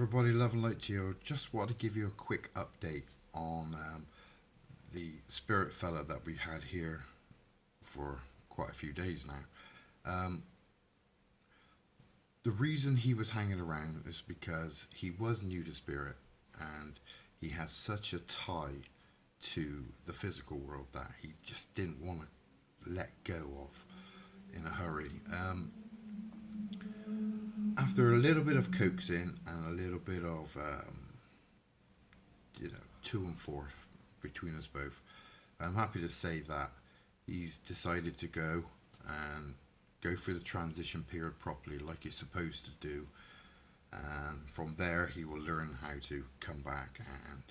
everybody, love and light to you. Just want to give you a quick update on the spirit fella that we had here for quite a few days now. The reason he was hanging around is because he was new to spirit and he has such a tie to the physical world that he just didn't want to let go of in a hurry. After a little bit of coaxing and a little bit of to and forth between us both, I'm happy to say that he's decided to go and go through the transition period properly like he's supposed to do, and from there he will learn how to come back and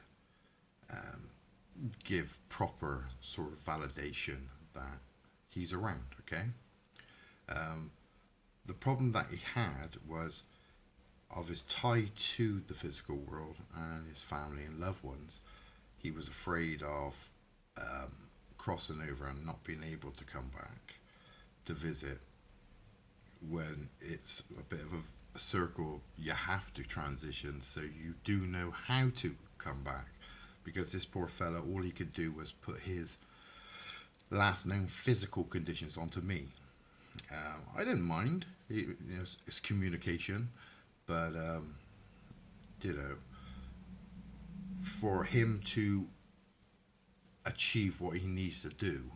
give proper sort of validation that he's around. Okay. The problem that he had was of his tie to the physical world and his family and loved ones. He was afraid of crossing over and not being able to come back to visit when it's a bit of a circle. You have to transition so you do know how to come back, because this poor fella, all he could do was put his last known physical conditions onto me. I didn't mind, it's communication, but for him to achieve what he needs to do,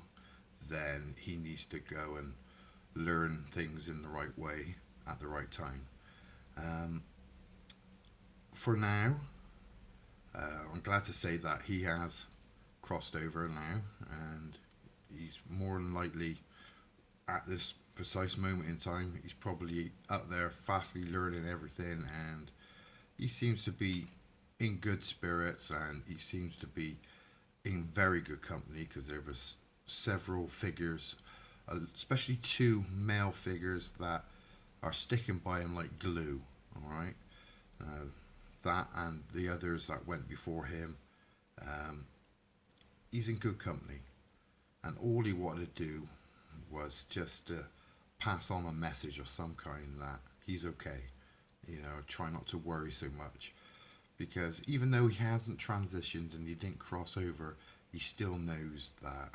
then he needs to go and learn things in the right way at the right time. For now, I'm glad to say that he has crossed over now, and he's more than likely at this precise moment in time, he's probably up there fastly learning everything, and he seems to be in good spirits, and he seems to be in very good company, because there was several figures, especially two male figures, that are sticking by him like glue. All right, that and the others that went before him, he's in good company, and all he wanted to do was just to pass on a message of some kind that he's okay. Try not to worry so much, because even though he hasn't transitioned and he didn't cross over, he still knows that,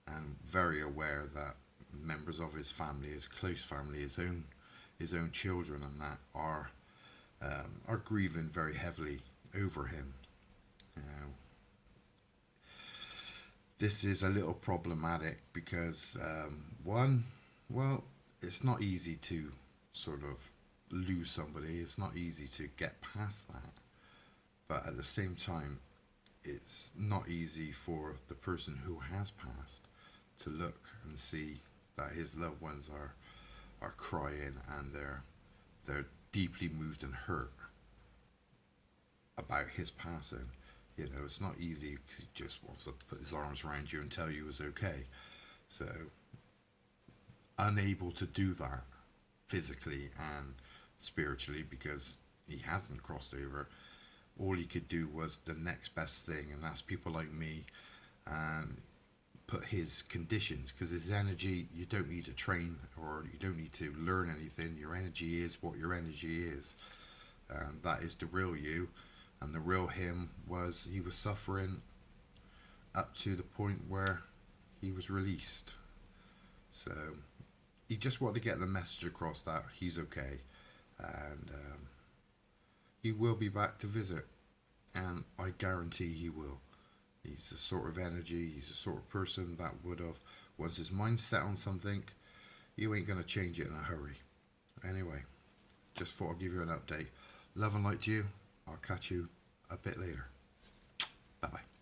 and very aware that members of his family, his close family, his own children, and that are grieving very heavily over him. This is a little problematic because it's not easy to sort of lose somebody. It's not easy to get past that, but at the same time, it's not easy for the person who has passed to look and see that his loved ones are crying, and they're deeply moved and hurt about his passing. It's not easy, because he just wants to put his arms around you and tell you it's okay. So, unable to do that physically and spiritually because he hasn't crossed over, all he could do was the next best thing, and that's people like me, and put his conditions, because his energy, you don't need to train or you don't need to learn anything. Your energy is what your energy is, and that is the real you. And the real him was, he was suffering up to the point where he was released. So he just wanted to get the message across that he's okay, and he will be back to visit, and I guarantee he will. He's the sort of energy, he's the sort of person that would have, once his mind's set on something, you ain't going to change it in a hurry. Anyway, just thought I'd give you an update. Love and light to you. I'll catch you a bit later. Bye bye.